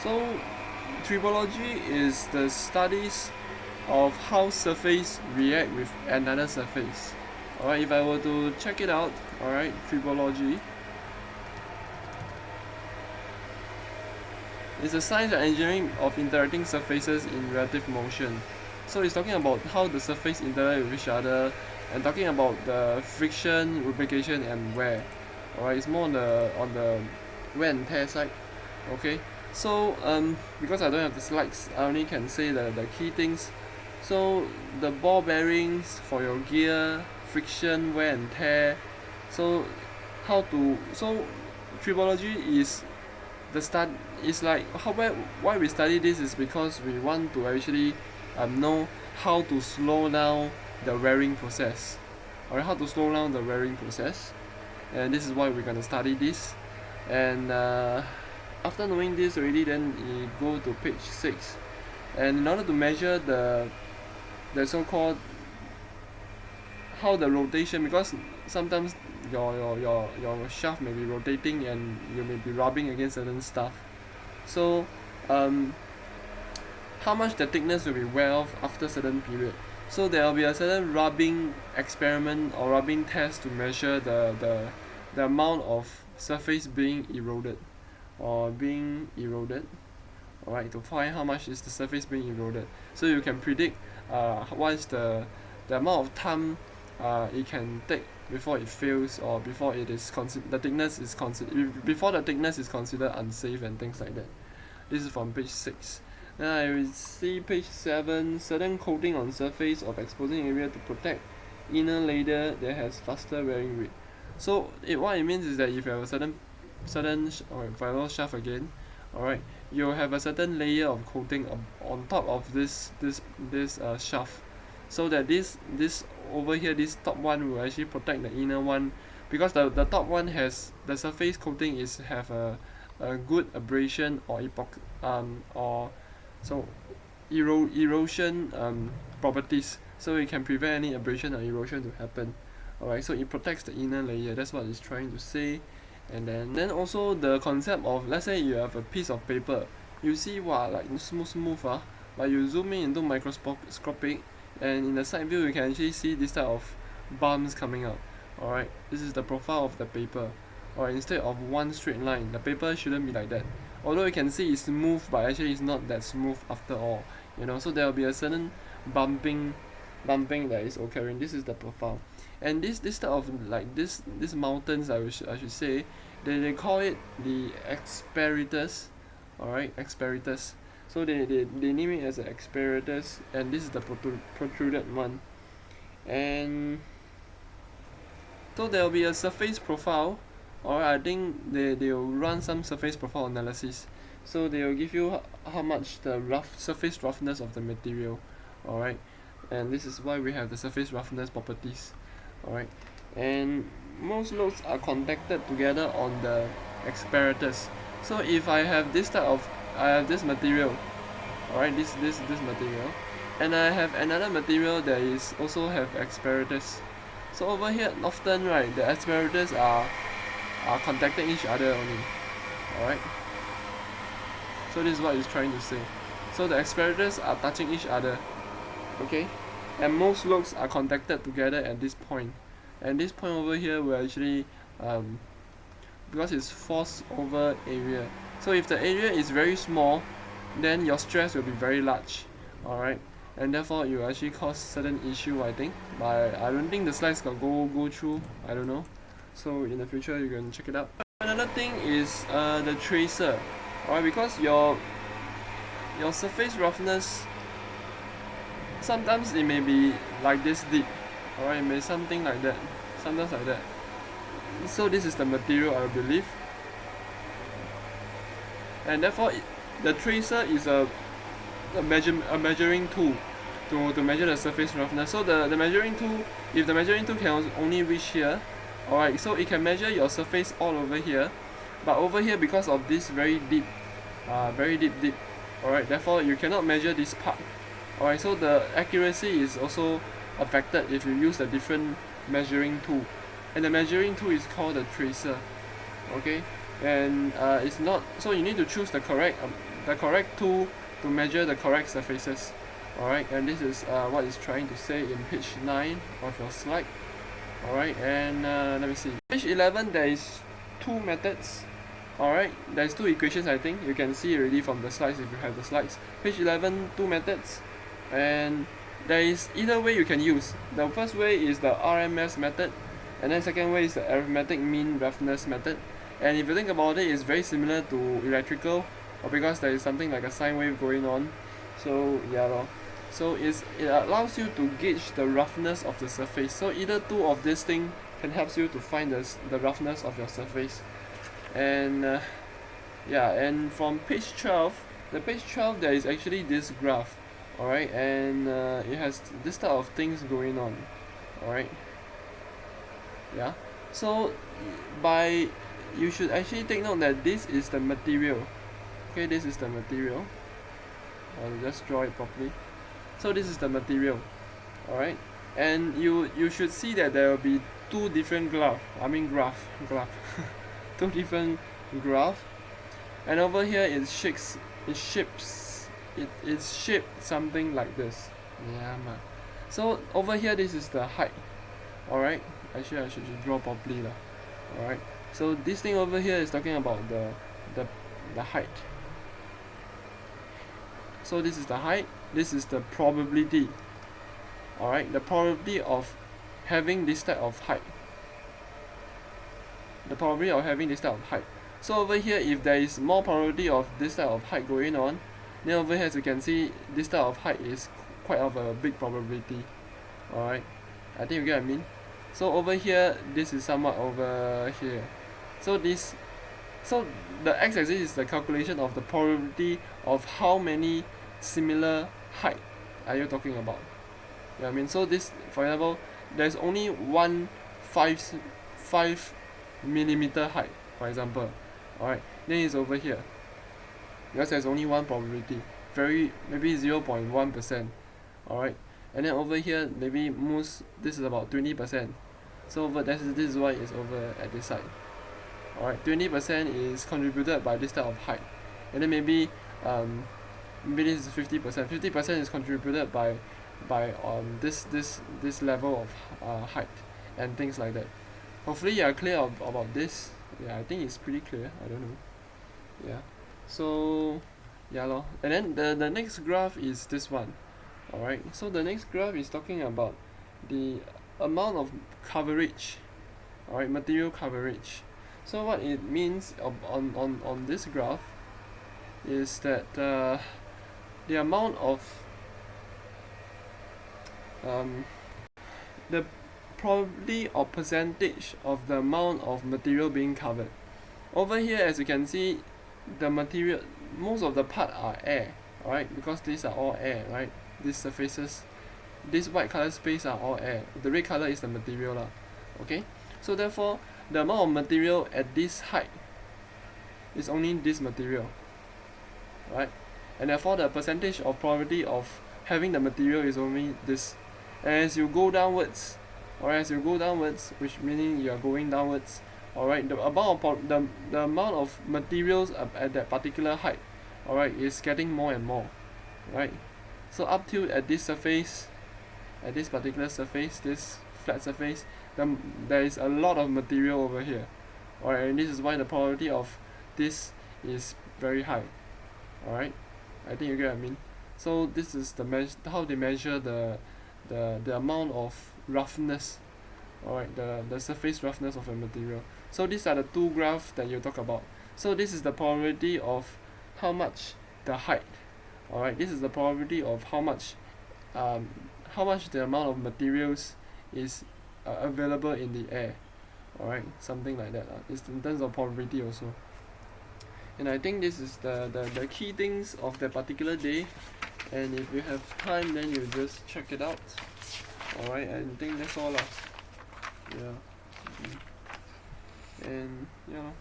So tribology is the studies of how surface react with another surface. Alright, if I were to check it out, alright, tribology is the science and engineering of interacting surfaces in relative motion. So it's talking about how the surface interact with each other and talking about the friction, lubrication and wear. Alright, it's more on the wear and tear side. Okay. So because I don't have the slides, I only can say the key things. So the ball bearings for your gear, friction, wear and tear. So tribology is the start is like why we study this is because we want to actually know how to slow down the wearing process, or how to slow down the wearing process, and this is why we're gonna study this. And after knowing this already, then you go to page 6, and in order to measure the so-called how the rotation, because sometimes your shaft may be rotating and you may be rubbing against certain stuff. So how much the thickness will be wear off after certain period. So there will be a certain rubbing experiment or rubbing test to measure the amount of surface being eroded. Alright, to find how much is the surface being eroded. So you can predict what is the amount of time it can take before it fails, or before the thickness is considered unsafe and things like that. This is from page 6. Then I will see page 7, certain coating on surface of exposing area to protect inner layer that has faster wearing rate. So what it means is that if you have a certain viral shaft again, alright, you have a certain layer of coating on top of this shaft, so that this over here, this top one will actually protect the inner one, because the top one has the surface coating have a good abrasion or erosion properties, so it can prevent any abrasion or erosion to happen. Alright, so it protects the inner layer, that's what it's trying to say. And then also the concept of, let's say you have a piece of paper, you see like smooth but you zoom in into microscopic, and in the side view you can actually see this type of bumps coming out. Alright, this is the profile of the paper. Or instead of one straight line, the paper shouldn't be like that. Although you can see it's smooth, but actually it's not that smooth after all. So there will be a certain bumping that is occurring. This is the profile. And this type of like this mountains, I should say, they call it the asperities. Alright, asperities. So they name it as an asperities, and this is the protruded one. And so there will be a surface profile, or I think they will run some surface profile analysis. So they will give you how much the surface roughness of the material. Alright, and this is why we have the surface roughness properties. Alright, and most loads are contacted together on the asperities. So if I have this material, alright, this material, and I have another material that is also have asperities. So over here, often, right, the asperities are contacting each other only. Alright, so this is what it's trying to say. So the asperities are touching each other, okay, and most logs are contacted together at this point. And this point over here will actually because it's force over area. So if the area is very small, then your stress will be very large. Alright, and therefore it will actually cause certain issue, I think. But I don't think the slides can go through, I don't know. So in the future you can check it out. Another thing is the tracer. Alright, because your surface roughness, sometimes it may be like this deep. Alright, it may something like that, sometimes like that. So this is the material, I believe, and therefore the tracer is a measuring tool to measure the surface roughness. So the measuring tool, if the measuring tool can only reach here, alright, so it can measure your surface all over here, but over here, because of this very deep, alright, therefore you cannot measure this part. Alright, so the accuracy is also affected if you use a different measuring tool, and the measuring tool is called the tracer. Okay, and it's not, so you need to choose the correct tool to measure the correct surfaces. Alright, and this is what it's trying to say in page 9 of your slide. Alright, and let me see. Page 11, there is two methods. Alright, there's two equations, I think. You can see already from the slides if you have the slides. Page 11, two methods. And there is either way you can use. The first way is the RMS method, and then second way is the arithmetic mean roughness method. And if you think about it, it's very similar to electrical, or because there is something like a sine wave going on. So yeah lor. So it allows you to gauge the roughness of the surface. So either two of these things can help you to find the roughness of your surface. And yeah, and from page 12, the page 12 there is actually this graph. Alright, and it has this type of things going on. Alright, yeah, so you should actually take note that this is the material. Okay, this is the material. I'll just draw it properly. So this is the material. Alright, and you should see that there will be two different graph two different graph, and over here it shapes shaped something like this. Yeah, man. So over here this is the height. Alright, actually I should just draw properly lah. Alright, so this thing over here is talking about the height. So this is the height, this is the probability. Alright, the probability of having this type of height. The probability of having this type of height. So over here, if there is more probability of this type of height going on, then over here as you can see, this type of height is quite of a big probability. Alright, I think you get what I mean. So over here, this is somewhat over here. So the x-axis is the calculation of the probability of how many similar height are you talking about. You know what I mean? So this, for example, there's only one 5 millimeter height, for example. Alright, then it's over here, because there's only one probability, maybe 0.1%. Alright, and then over here maybe this is about 20%. So this is why it's over at this side. Alright, 20% is contributed by this type of height, and then maybe this is 50%. 50% is contributed by this level of height and things like that. Hopefully you are clear about this. Yeah, I think it's pretty clear. I don't know. Yeah. So yeah lor. And then the next graph is this one. Alright. So the next graph is talking about the amount of coverage. Alright, material coverage. So what it means on this graph is that the amount of the probability or percentage of the amount of material being covered. Over here, as you can see, the material, most of the part are air, alright, because these are all air, right? These surfaces, this white color space are all air. The red color is the material lah. Okay, so therefore the amount of material at this height is only this material, right? And therefore the percentage of probability of having the material is only this. And as you go downwards, which meaning you are going downwards, alright, the amount of materials at that particular height, alright, is getting more and more, right? So up till at this surface, at this particular surface, this flat surface, there is a lot of material over here, alright, and this is why the probability of this is very high. Alright, I think you get what I mean. So this is how they measure the amount of roughness, alright, the surface roughness of a material. So these are the two graphs that you talk about. So this is the probability of how much the height, alright, this is the probability of how much the amount of materials is available in the air, alright, something like that. It's in terms of probability also. And I think this is the key things of that particular day, and if you have time then you just check it out. Alright, I think that's all lah. Yeah. And yeah.